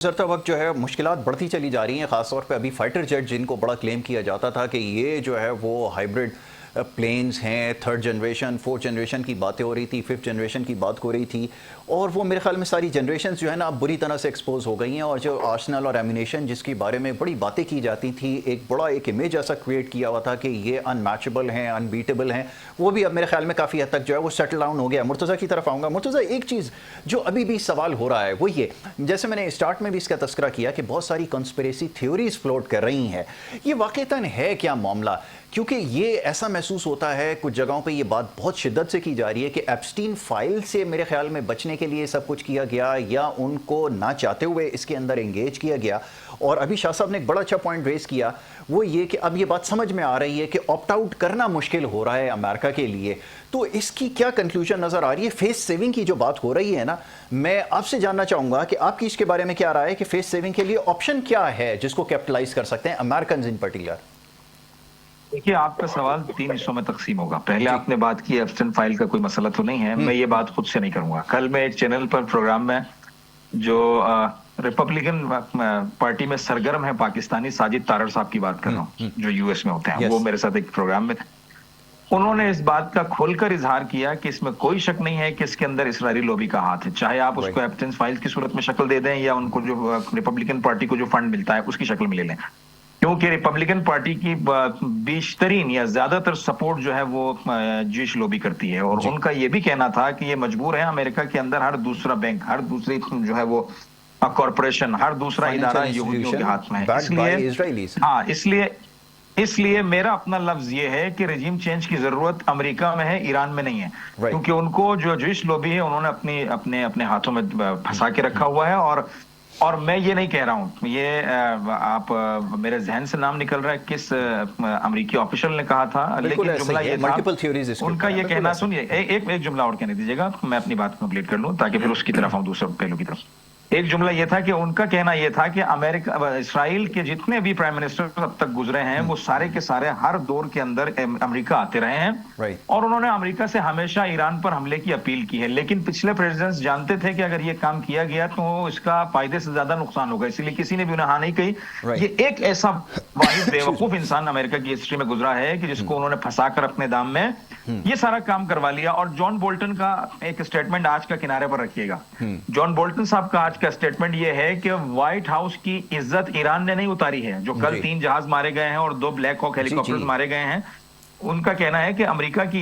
गुज़रता वक्त जो है मुश्किलात बढ़ती चली जा रही हैं, ख़ासतौर पे अभी फाइटर जेट जिनको बड़ा क्लेम किया जाता था कि ये जो है वो हाइब्रिड प्लेन्स हैं, थर्ड जनरेशन, फोर्थ जनरेशन की बातें हो रही थी, फिफ्थ जनरेशन की बात हो रही थी, और वो मेरे ख्याल में सारी जनरेशन जो है ना अब बुरी तरह से एक्सपोज हो गई हैं। और जो आर्सेनल और एम्यूनेशन जिसके बारे में बड़ी बातें की जाती थी, एक इमेज ऐसा क्रिएट किया हुआ था कि ये अनमैचेबल हैं, अनबीटेबल हैं, वो भी अब मेरे ख्याल में काफ़ी हद तक जो है वो सेटल डाउन हो गया। मुर्तज़ा की तरफ आऊँगा। मुर्तज़ा, एक चीज़ जो अभी भी सवाल हो रहा है वो ये, जैसे मैंने स्टार्ट में भी इसका तस्करा किया कि बहुत सारी कंस्पिरेसी थ्योरीज फ्लोट कर रही हैं, ये वाक़ईतन है क्या मामला? क्योंकि ये ऐसा महसूस होता है कुछ जगहों पे ये बात बहुत शिद्दत से की जा रही है कि एप्स्टीन फाइल से मेरे ख्याल में बचने के लिए सब कुछ किया गया, या उनको ना चाहते हुए इसके अंदर एंगेज किया गया। और अभी शाह साहब ने एक बड़ा अच्छा पॉइंट रेज किया, वो ये कि अब ये बात समझ में आ रही है कि ऑप्ट आउट करना मुश्किल हो रहा है अमेरिका के लिए। तो इसकी क्या कंक्लूजन नज़र आ रही है? फेस सेविंग की जो बात हो रही है ना, मैं आपसे जानना चाहूँगा कि आपकी इसके बारे में क्या राय है कि फेस सेविंग के लिए ऑप्शन क्या है जिसको कैपिटलाइज कर सकते हैं अमेरिकन इन पर्टिकुलर? देखिए, आपका सवाल 3 हिस्सों में तकसीम होगा। पहले आपने बात की एप्स्टीन फाइल का कोई मसला तो नहीं है, मैं ये बात खुद से नहीं करूंगा। कल मैं एक चैनल पर प्रोग्राम में जो रिपब्लिकन पार्टी में सरगर्म है पाकिस्तानी साजिद तारड़ साहब की बात कर रहा हूँ, जो यूएस में होते हैं। वो मेरे साथ एक प्रोग्राम में थे। उन्होंने इस बात का खोलकर इजहार किया कि इसमें कोई शक नहीं है कि इसके अंदर इसराइली लॉबी का हाथ है, चाहे आप उसको एप्स्टीन फाइल की सूरत में शक्ल दे दें या उनको जो रिपब्लिकन पार्टी को जो फंड मिलता है उसकी शक्ल में ले लें। क्योंकि रिपब्लिकन पार्टी की बेशतरीन या ज्यादातर सपोर्ट जो है वो ज्यूइश लॉबी करती है, और उनका ये भी कहना था कि ये मजबूर है अमेरिका के अंदर हर दूसरा बैंक, हर दूसरी जो है वो कॉरपोरेशन, हर दूसरा इदारा यहूदियों के हाथ में है। इसलिए मेरा अपना लफ्ज ये है कि रजीम चेंज की जरूरत अमेरिका में है, ईरान में नहीं है। क्योंकि उनको जो ज्यूइश लॉबी है उन्होंने अपने हाथों में फंसा के रखा हुआ है। और मैं ये नहीं कह रहा हूं, ये आप मेरे जहन से नाम निकल रहा है किस अमेरिकी ऑफिशियल ने कहा था, लेकिन जुमला ये था, उनका ये कहना, सुनिए एक जुमला और कहने दीजिएगा, मैं अपनी बात कंप्लीट कर लूं ताकि फिर उसकी तरफ आऊं, दूसरे पहलू की तरफ। एक जुमला ये था कि उनका कहना ये था कि इसराइल के जितने भी प्राइम मिनिस्टर अब तक गुजरे हैं वो सारे के सारे हर दौर के अंदर अमेरिका आते रहे हैं, और उन्होंने अमेरिका से हमेशा ईरान पर हमले की अपील की है। लेकिन पिछले प्रेसिडेंट्स जानते थे कि अगर ये काम किया गया तो इसका फायदे से ज्यादा नुकसान होगा, इसलिए किसी ने भी उन्हें हाँ नहीं कही। ये एक ऐसा वाहिद बेवकूफ इंसान अमेरिका की हिस्ट्री में गुजरा है कि जिसको उन्होंने फंसाकर अपने दाम में ये सारा काम करवा लिया। और जॉन बोल्टन का एक स्टेटमेंट आज का किनारे पर रखिएगा। जॉन बोल्टन साहब का आज का स्टेटमेंट ये है कि व्हाइट हाउस की इज्जत ईरान ने नहीं उतारी है। जो कल 3 जहाज मारे गए हैं और 2 ब्लैक हॉक हेलीकॉप्टर्स मारे गए हैं, उनका कहना है कि अमेरिका की